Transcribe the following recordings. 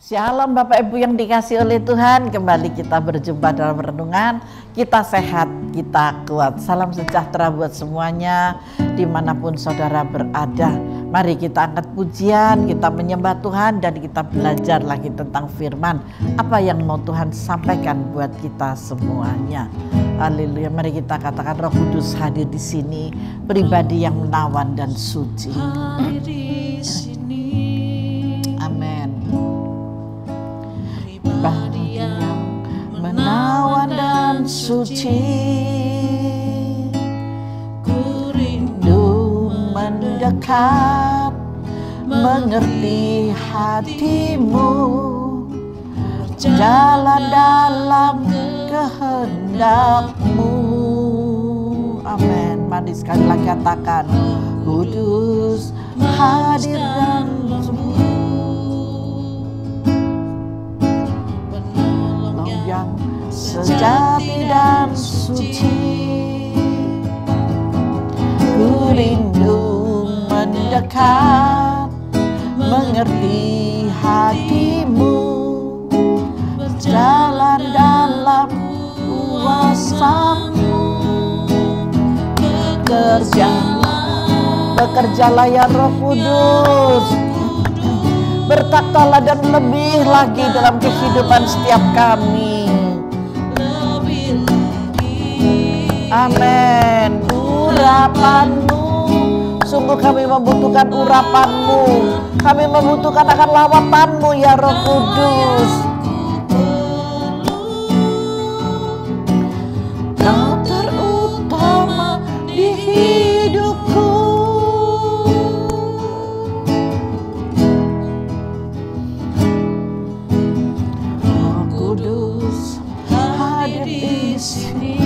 Shalom Bapak Ibu yang dikasih oleh Tuhan, kembali kita berjumpa dalam renungan. Kita sehat, kita kuat. Salam sejahtera buat semuanya dimanapun saudara berada. Mari kita angkat pujian, kita menyembah Tuhan, dan kita belajar lagi tentang firman. Apa yang mau Tuhan sampaikan buat kita semuanya. Haleluya. Mari kita katakan, Roh Kudus hadir di sini, pribadi yang menawan dan suci. Amin. Pribadi yang menawan dan suci, ku rindu mendekat, mengerti hatimu, berjalan dalam kehendakmu. Amin. Mari sekali lagi katakan, Kudus hadir dan yang sejati dan suci, ku rindu mendekat, mengerti hatimu, berjalan dalam kuasa-Mu. Bekerjalah ya Roh Kudus, bertaktalah dan lebih lagi dalam kehidupan setiap kami. Amin. Urapan-Mu, sungguh kami membutuhkan urapan-Mu, kami membutuhkan akan lawatan-Mu ya Roh Kudus. Kau terutama di hidupku, Roh Kudus hadir di sini.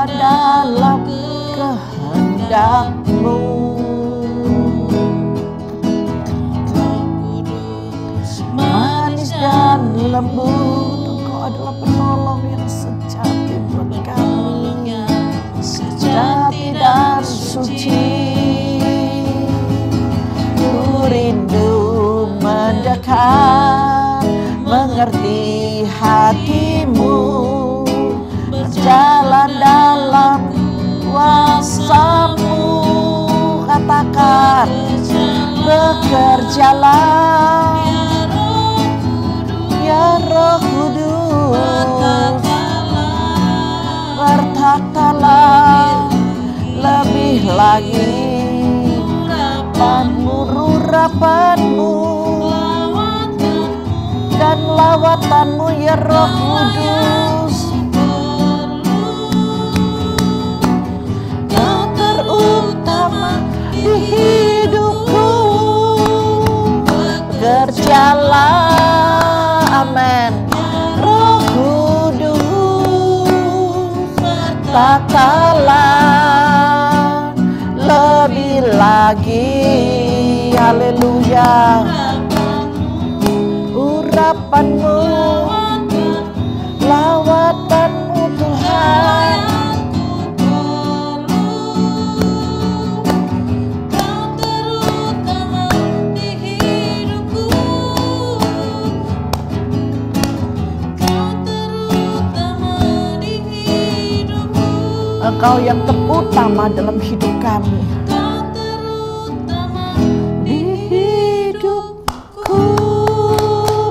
Dalam kehendak-Mu, manis dan lembut, Engkau adalah penolong yang sejati buat kami, sejati dan suci. Ku rindu mendekat, mengerti hatimu, berjalan dalam kuasa-Mu. Katakan, bekerjalah ya Roh Kudus, bertaktalah lebih lagi, urapan-Mu dan lawatan-Mu ya Roh Kudus. Utama di hidupku, bekerjalah, amin, Roh Kudus, bertaktalah lebih lagi, haleluya, urapan-Mu, lawatan-Mu Tuhan. Engkau yang terutama dalam hidup kami, di hidupku.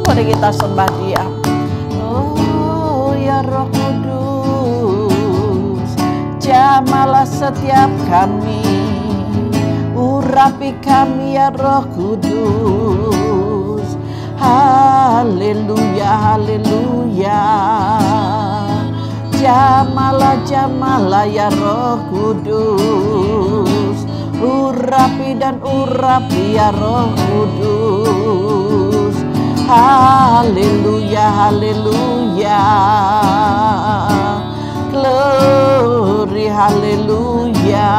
Mari kita sembah Dia. Oh ya Roh Kudus, jamalah setiap kami, urapi kami ya Roh Kudus. Haleluya, haleluya. Jamalah, jamalah ya Roh Kudus, urapi dan urapi ya Roh Kudus. Haleluya, haleluya, glory, haleluya.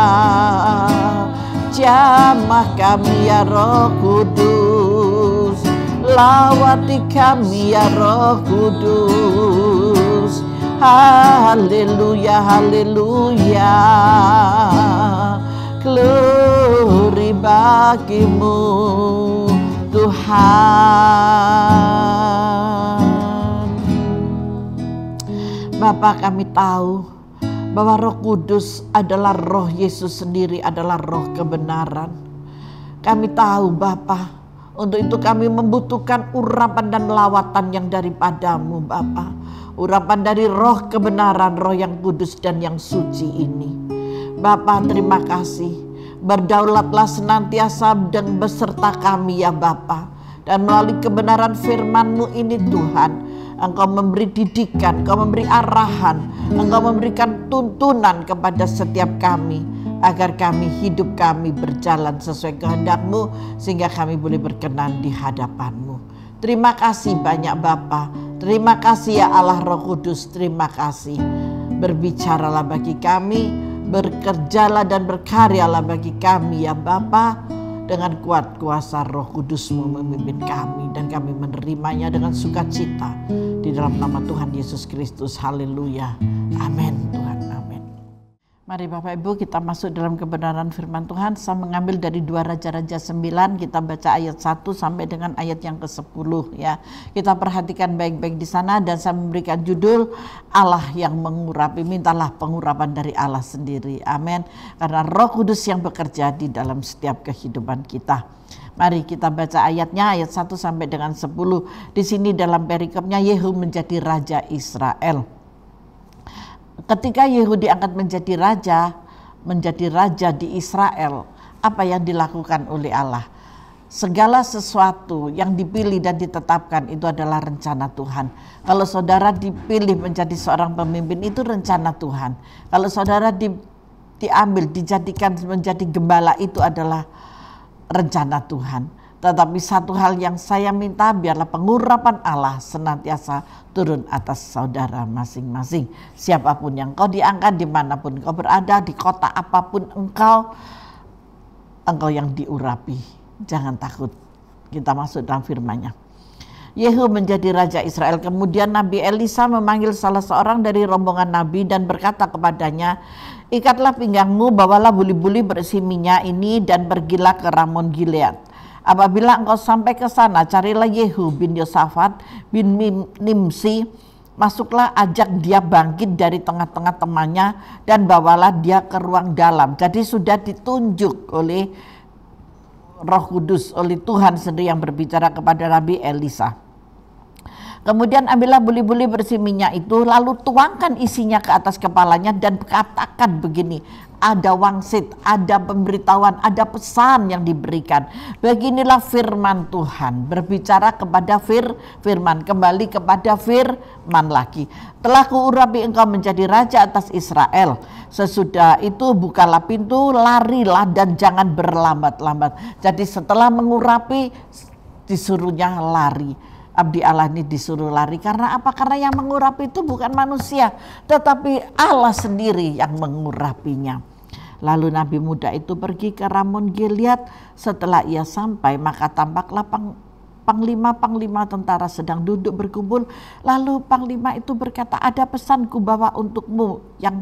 Jamah Tolonglah kami ya Roh Kudus, lawati kami ya Roh Kudus. Haleluya, haleluya, glory bagimu Tuhan. Bapa, kami tahu bahwa Roh Kudus adalah Roh Yesus sendiri, adalah Roh kebenaran. Kami tahu Bapa, untuk itu kami membutuhkan urapan dan lawatan yang daripadamu Bapa. Urapan dari Roh kebenaran, Roh yang kudus dan yang suci ini. Bapa, terima kasih. Berdaulatlah senantiasa dan beserta kami ya Bapa. Dan melalui kebenaran firman-Mu ini Tuhan, Engkau memberi didikan, Engkau memberi arahan, Engkau memberikan tuntunan kepada setiap kami, agar kami, hidup kami berjalan sesuai kehendak-Mu, sehingga kami boleh berkenan di hadapan-Mu. Terima kasih banyak Bapa. Terima kasih ya Allah Roh Kudus, terima kasih. Berbicaralah bagi kami, bekerjalah dan berkaryalah bagi kami ya Bapa. Dengan kuat kuasa Roh Kudus-Mu memimpin kami, dan kami menerimanya dengan sukacita di dalam nama Tuhan Yesus Kristus. Haleluya. Amin Tuhan, amin. Mari Bapak Ibu kita masuk dalam kebenaran firman Tuhan. Saya mengambil dari 2 Raja-Raja 9, kita baca ayat 1 sampai dengan ayat yang ke-10 ya. Kita perhatikan baik-baik di sana, dan saya memberikan judul Allah yang mengurapi. Mintalah pengurapan dari Allah sendiri. Amin. Karena Roh Kudus yang bekerja di dalam setiap kehidupan kita. Mari kita baca ayatnya, ayat 1 sampai dengan 10. Di sini dalam perikopnya Yehu menjadi raja Israel. Ketika Yehu diangkat menjadi raja di Israel, apa yang dilakukan oleh Allah? Segala sesuatu yang dipilih dan ditetapkan itu adalah rencana Tuhan. Kalau saudara dipilih menjadi seorang pemimpin, itu rencana Tuhan. Kalau saudara diambil, dijadikan menjadi gembala, itu adalah rencana Tuhan. Tetapi satu hal yang saya minta, biarlah pengurapan Allah senantiasa turun atas saudara masing-masing. Siapapun yang kau diangkat, dimanapun kau berada, di kota apapun engkau yang diurapi. Jangan takut. Kita masuk dalam firman-Nya. Yehu menjadi raja Israel. Kemudian Nabi Elisa memanggil salah seorang dari rombongan Nabi dan berkata kepadanya, ikatlah pinggangmu, bawalah buli-buli berisi minyak ini dan pergilah ke Ramon Gilead. Apabila engkau sampai ke sana, carilah Yehu bin Yosafat bin Nimsi, masuklah, ajak dia bangkit dari tengah-tengah temannya dan bawalah dia ke ruang dalam. Jadi sudah ditunjuk oleh Roh Kudus, oleh Tuhan sendiri yang berbicara kepada Nabi Elisa. Kemudian ambillah buli-buli bersih minyak itu, lalu tuangkan isinya ke atas kepalanya dan katakan begini, ada wangsit, ada pemberitahuan, ada pesan yang diberikan. Beginilah firman Tuhan, berbicara kepada firman, kembali kepada firman lagi. Telah kuurapi engkau menjadi raja atas Israel. Sesudah itu bukalah pintu, larilah dan jangan berlambat-lambat. Jadi setelah mengurapi, disuruhnya lari. Abdi Allah ini disuruh lari. Karena apa? Karena yang mengurapi itu bukan manusia, tetapi Allah sendiri yang mengurapinya. Lalu Nabi muda itu pergi ke Ramon Gilead. Setelah ia sampai, maka tampaklah panglima-panglima tentara sedang duduk berkumpul. Lalu panglima itu berkata, ada pesan ku bawa untukmu yang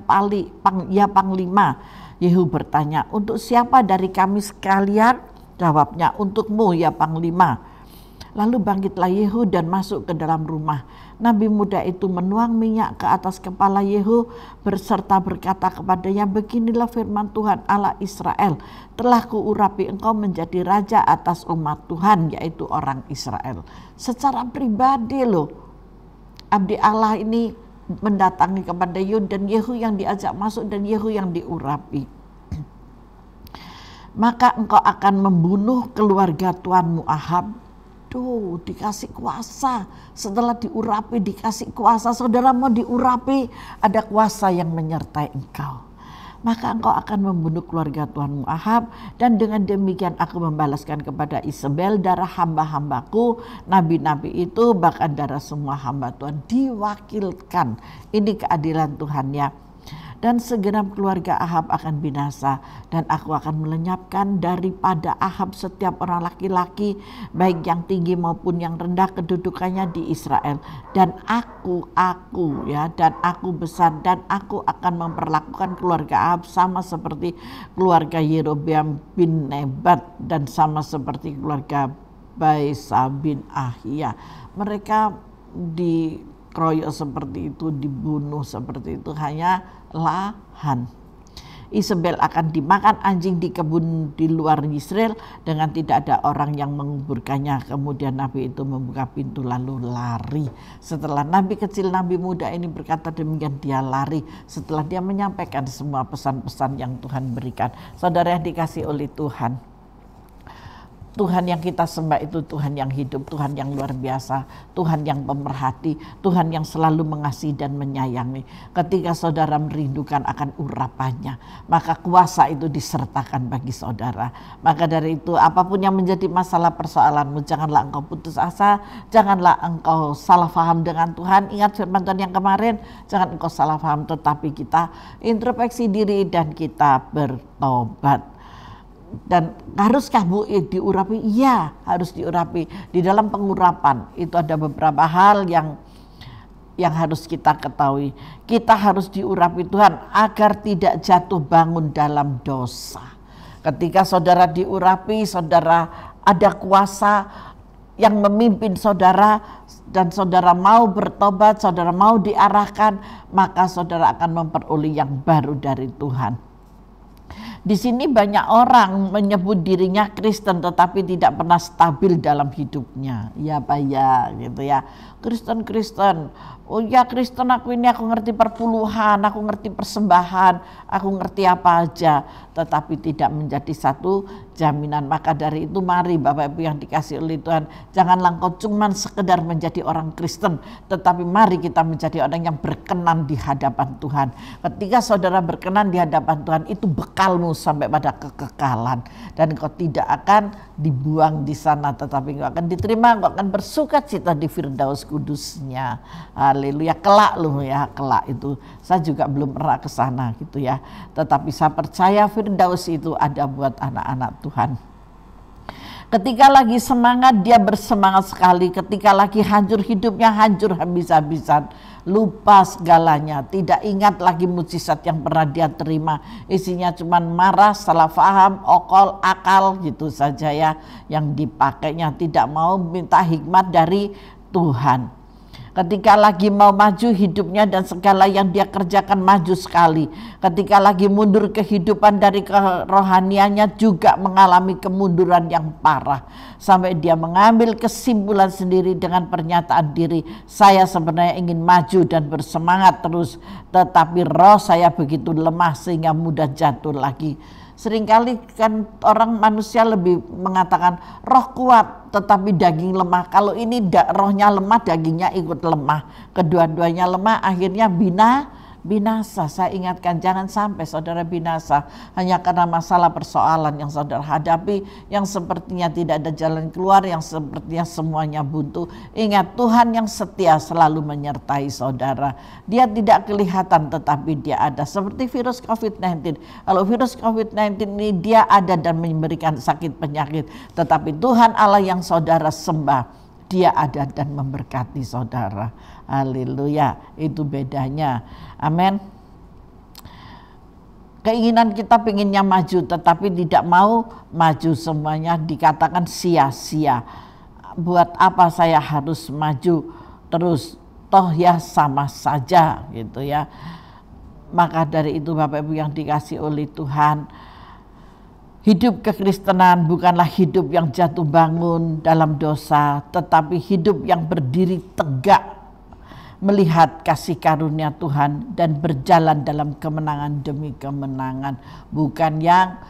ya panglima. Yehu bertanya, untuk siapa dari kami sekalian? Jawabnya, untukmu ya panglima. Lalu bangkitlah Yehu dan masuk ke dalam rumah. Nabi muda itu menuang minyak ke atas kepala Yehu berserta berkata kepadanya, beginilah firman Tuhan Allah Israel, telah kuurapi engkau menjadi raja atas umat Tuhan, yaitu orang Israel. Secara pribadi loh, Abdi Allah ini mendatangi kepada Yehu, dan Yehu yang diajak masuk dan Yehu yang diurapi. Maka engkau akan membunuh keluarga tuanmu Ahab. Tuh, dikasih kuasa. Setelah diurapi, dikasih kuasa. Saudara mau diurapi, ada kuasa yang menyertai engkau. Maka engkau akan membunuh keluarga tuanmu Ahab, dan dengan demikian aku membalaskan kepada Isabel darah hamba-hambaku, nabi-nabi itu, bahkan darah semua hamba Tuhan. Diwakilkan. Ini keadilan Tuhan ya. dan segenap keluarga Ahab akan binasa, dan aku akan melenyapkan daripada Ahab setiap orang laki-laki, baik yang tinggi maupun yang rendah kedudukannya di Israel. Dan aku besar, dan aku akan memperlakukan keluarga Ahab sama seperti keluarga Yerobeam bin Nebat, dan sama seperti keluarga Baesa bin Ahia. Mereka dikeroyok seperti itu, dibunuh seperti itu, hanya lahan. Isabel akan dimakan anjing di kebun di luar Israel dengan tidak ada orang yang menguburkannya. Kemudian Nabi itu membuka pintu lalu lari. Setelah Nabi kecil, Nabi muda ini berkata demikian, dia lari setelah dia menyampaikan semua pesan-pesan yang Tuhan berikan. Saudara yang dikasih oleh Tuhan, Tuhan yang kita sembah itu Tuhan yang hidup, Tuhan yang luar biasa, Tuhan yang pemerhati, Tuhan yang selalu mengasihi dan menyayangi. Ketika saudara merindukan akan urapannya, maka kuasa itu disertakan bagi saudara. Maka dari itu, apapun yang menjadi masalah persoalanmu, janganlah engkau putus asa, janganlah engkau salah paham dengan Tuhan. Ingat firman Tuhan yang kemarin, jangan engkau salah paham, tetapi kita introspeksi diri dan kita bertobat. Dan haruskah Bu diurapi? Iya, harus diurapi. Di dalam pengurapan itu ada beberapa hal yang harus kita ketahui. Kita harus diurapi Tuhan agar tidak jatuh bangun dalam dosa. Ketika saudara diurapi, saudara ada kuasa yang memimpin saudara, dan saudara mau bertobat, saudara mau diarahkan, maka saudara akan memperoleh yang baru dari Tuhan. Di sini banyak orang menyebut dirinya Kristen tetapi tidak pernah stabil dalam hidupnya. Ya Pak ya, gitu ya. Kristen. Oh ya Kristen, aku ngerti perpuluhan, aku ngerti persembahan, aku ngerti apa aja. Tetapi tidak menjadi satu jaminan. Maka dari itu mari Bapak Ibu yang dikasih oleh Tuhan, janganlah engkau cuma sekedar menjadi orang Kristen, tetapi mari kita menjadi orang yang berkenan di hadapan Tuhan. Ketika saudara berkenan di hadapan Tuhan, itu bekalmu sampai pada kekekalan. Dan engkau tidak akan dibuang di sana, tetapi engkau akan diterima, engkau akan bersukacita di Firdaus kudusnya. Haleluya, kelak loh ya, kelak itu. Saya juga belum pernah ke sana gitu ya. Tetapi saya percaya Firdaus itu ada buat anak-anak Tuhan. Ketika lagi semangat, dia bersemangat sekali. Ketika lagi hancur, hidupnya hancur habis-habisan. Lupa segalanya, tidak ingat lagi mukjizat yang pernah dia terima. Isinya cuma marah, salah paham, akal gitu saja ya yang dipakainya. Tidak mau minta hikmat dari Tuhan. Ketika lagi mau maju hidupnya dan segala yang dia kerjakan maju sekali. Ketika lagi mundur kehidupan dari kerohaniannya juga mengalami kemunduran yang parah. Sampai dia mengambil kesimpulan sendiri dengan pernyataan diri, saya sebenarnya ingin maju dan bersemangat terus, tetapi roh saya begitu lemah sehingga mudah jatuh lagi. Seringkali kan orang manusia lebih mengatakan roh kuat tetapi daging lemah. Kalau ini rohnya lemah, dagingnya ikut lemah. Kedua-duanya lemah, akhirnya binasa. Saya ingatkan jangan sampai saudara binasa hanya karena masalah persoalan yang saudara hadapi, yang sepertinya tidak ada jalan keluar, yang sepertinya semuanya buntu. Ingat, Tuhan yang setia selalu menyertai saudara. Dia tidak kelihatan tetapi dia ada. Seperti virus COVID-19. Kalau virus COVID-19 ini dia ada dan memberikan sakit penyakit, tetapi Tuhan Allah yang saudara sembah, dia ada dan memberkati saudara. Haleluya, itu bedanya. Amin. Keinginan kita pengennya maju, tetapi tidak mau maju, semuanya dikatakan sia-sia. Buat apa saya harus maju terus? Toh ya sama saja gitu ya. Maka dari itu Bapak Ibu yang dikasih oleh Tuhan, hidup kekristenan bukanlah hidup yang jatuh bangun dalam dosa, tetapi hidup yang berdiri tegak melihat kasih karunia Tuhan dan berjalan dalam kemenangan demi kemenangan. Bukan yang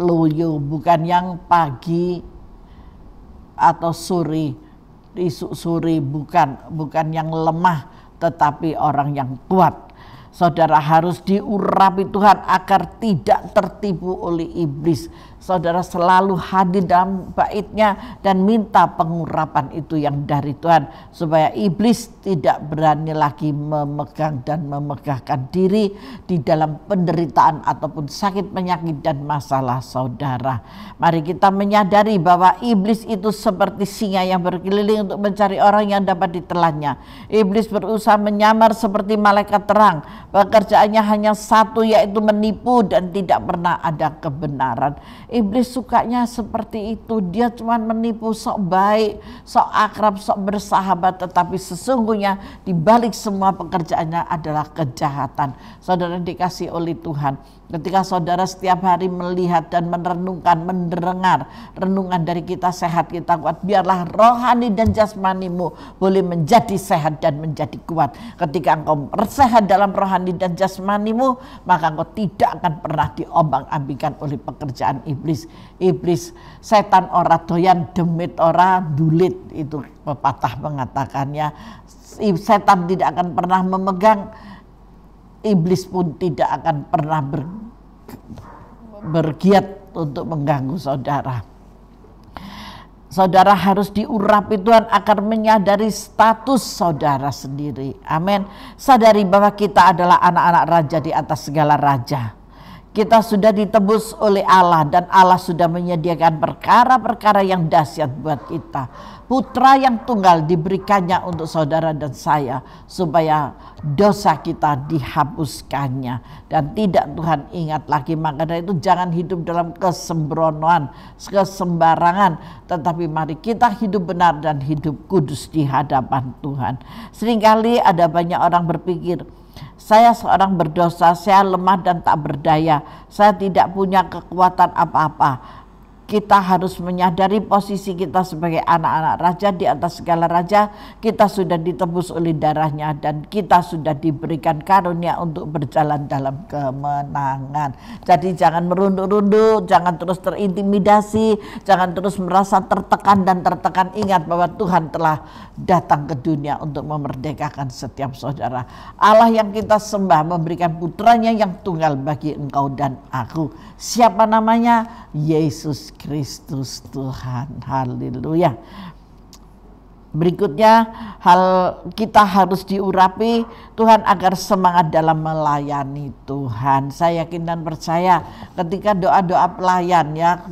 loyo, bukan yang pagi atau sore, sore, bukan yang lemah, tetapi orang yang kuat. Saudara harus diurapi Tuhan agar tidak tertipu oleh iblis. saudara selalu hadir dalam bait-Nya dan minta pengurapan itu yang dari Tuhan, supaya iblis tidak berani lagi memegang dan memegahkan diri di dalam penderitaan ataupun sakit penyakit dan masalah saudara. Mari kita menyadari bahwa iblis itu seperti singa yang berkeliling untuk mencari orang yang dapat ditelannya. Iblis berusaha menyamar seperti malaikat terang. Pekerjaannya hanya satu, yaitu menipu dan tidak pernah ada kebenaran. Iblis sukanya seperti itu. Dia cuma menipu, sok baik, sok akrab, sok bersahabat, tetapi sesungguhnya di balik semua pekerjaannya adalah kejahatan. Saudara dikasih oleh Tuhan, ketika saudara setiap hari melihat dan merenungkan, mendengar renungan dari Kita Sehat Kita Kuat, biarlah rohani dan jasmanimu boleh menjadi sehat dan menjadi kuat. Ketika engkau sehat dalam rohani dan jasmanimu, maka engkau tidak akan pernah diombang-ambingkan oleh pekerjaan iblis. Iblis, setan ora doyan, demit ora dulit, itu pepatah mengatakannya. Setan tidak akan pernah memegang, iblis pun tidak akan pernah bergiat untuk mengganggu saudara. Saudara harus diurapi Tuhan agar menyadari status saudara sendiri. Amin. Sadari bahwa kita adalah anak-anak raja di atas segala raja. Kita sudah ditebus oleh Allah dan Allah sudah menyediakan perkara-perkara yang dahsyat buat kita. Putra yang tunggal diberikannya untuk saudara dan saya, supaya dosa kita dihapuskannya dan tidak Tuhan ingat lagi. Maka dari itu jangan hidup dalam kesembronoan, kesembarangan, tetapi mari kita hidup benar dan hidup kudus di hadapan Tuhan. Seringkali ada banyak orang berpikir, saya seorang berdosa, saya lemah dan tak berdaya, saya tidak punya kekuatan apa-apa. Kita harus menyadari posisi kita sebagai anak-anak raja di atas segala raja. Kita sudah ditebus oleh darahnya dan kita sudah diberikan karunia untuk berjalan dalam kemenangan. Jadi jangan merunduk-runduk, jangan terus terintimidasi, jangan terus merasa tertekan dan tertekan. Ingat bahwa Tuhan telah datang ke dunia untuk memerdekakan setiap saudara. Allah yang kita sembah memberikan putranya yang tunggal bagi engkau dan aku. Siapa namanya? Yesus Kristus Tuhan. Haleluya. Berikutnya, kita harus diurapi Tuhan agar semangat dalam melayani Tuhan. Saya yakin dan percaya ketika doa-doa pelayan, ya,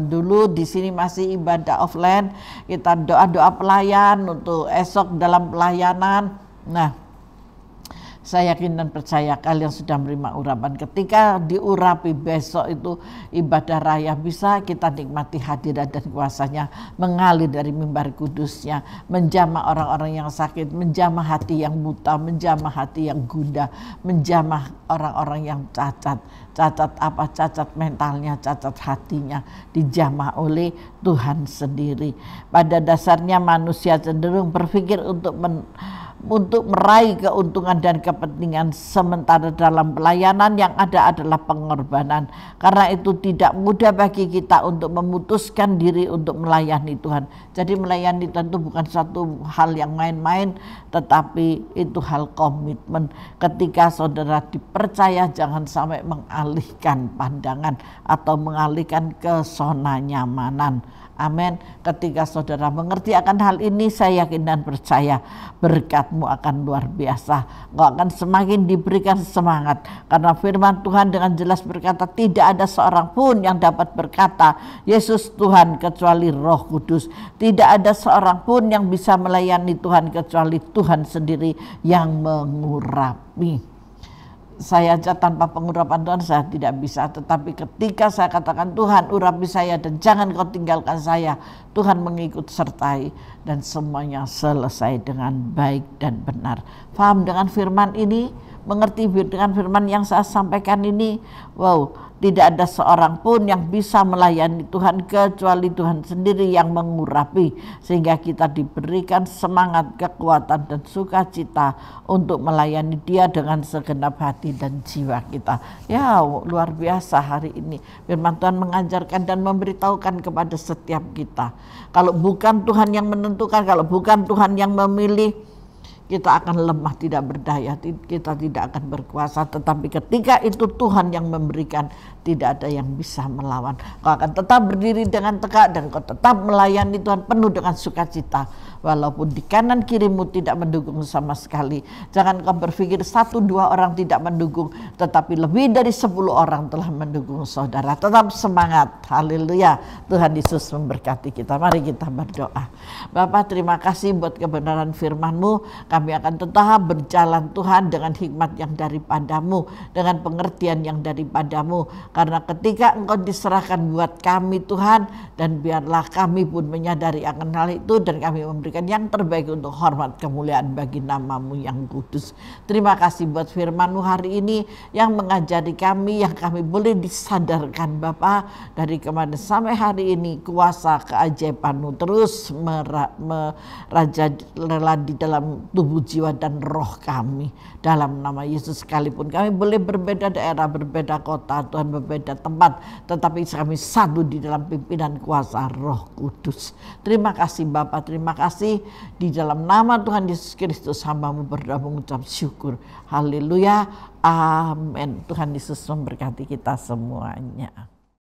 dulu di sini masih ibadah offline, kita doa-doa pelayan untuk esok dalam pelayanan. Nah, saya yakin dan percaya kalian sudah menerima urapan. Ketika diurapi besok itu ibadah raya, bisa kita nikmati hadirat dan kuasanya mengalir dari mimbar kudusnya, menjamah orang-orang yang sakit, menjamah hati yang buta, menjamah hati yang gundah, menjamah orang-orang yang cacat. Cacat apa? Cacat mentalnya, cacat hatinya, dijamah oleh Tuhan sendiri. Pada dasarnya manusia cenderung berpikir untuk meraih keuntungan dan kepentingan, sementara dalam pelayanan yang ada adalah pengorbanan. Karena itu tidak mudah bagi kita untuk memutuskan diri untuk melayani Tuhan. Jadi melayani Tuhan itu bukan satu hal yang main-main, tetapi itu hal komitmen. Ketika saudara dipercaya, jangan sampai mengalihkan pandangan atau mengalihkan ke zona nyamanan. Amin. Ketika saudara mengerti akan hal ini, saya yakin dan percaya berkatmu akan luar biasa. Engkau akan semakin diberikan semangat. Karena firman Tuhan dengan jelas berkata, tidak ada seorang pun yang dapat berkata Yesus Tuhan kecuali Roh Kudus. Tidak ada seorang pun yang bisa melayani Tuhan kecuali Tuhan sendiri yang mengurapi. Saya aja tanpa pengurapan Tuhan saya tidak bisa. Tetapi ketika saya katakan Tuhan urapi saya dan jangan kau tinggalkan saya, Tuhan mengikut sertai dan semuanya selesai dengan baik dan benar. Paham dengan firman ini? Mengerti dengan firman yang saya sampaikan ini? Wow, tidak ada seorang pun yang bisa melayani Tuhan kecuali Tuhan sendiri yang mengurapi, sehingga kita diberikan semangat, kekuatan dan sukacita untuk melayani Dia dengan segenap hati dan jiwa kita. Ya, luar biasa hari ini firman Tuhan mengajarkan dan memberitahukan kepada setiap kita. Kalau bukan Tuhan yang menentukan, kalau bukan Tuhan yang memilih, kita akan lemah, tidak berdaya, kita tidak akan berkuasa. Tetapi ketika itu Tuhan yang memberikan, tidak ada yang bisa melawan. Kau akan tetap berdiri dengan tegak dan kau tetap melayani Tuhan penuh dengan sukacita. Walaupun di kanan kirimu tidak mendukung sama sekali. Jangan kau berpikir 1-2 orang tidak mendukung, tetapi lebih dari 10 orang telah mendukung saudara. Tetap semangat, haleluya. Tuhan Yesus memberkati kita. Mari kita berdoa. Bapak, terima kasih buat kebenaran firman-Mu. Kami akan tetap berjalan Tuhan dengan hikmat yang daripadamu, dengan pengertian yang daripadamu. Karena ketika Engkau diserahkan buat kami Tuhan, dan biarlah kami pun menyadari akan hal itu, dan kami memberikan yang terbaik untuk hormat kemuliaan bagi nama-Mu yang kudus. Terima kasih buat firman-Mu hari ini yang mengajari kami, yang kami boleh disadarkan Bapa, dari kemarin sampai hari ini kuasa keajaiban-Mu terus merajalela di dalam tubuh, jiwa dan roh kami. Dalam nama Yesus, sekalipun kami boleh berbeda daerah, berbeda kota, Tuhan berbeda tempat, tetapi kami satu di dalam pimpinan kuasa Roh Kudus. Terima kasih Bapa, terima kasih. Di dalam nama Tuhan Yesus Kristus hamba-Mu berdoa mengucap syukur. Haleluya, amin. Tuhan Yesus memberkati kita semuanya.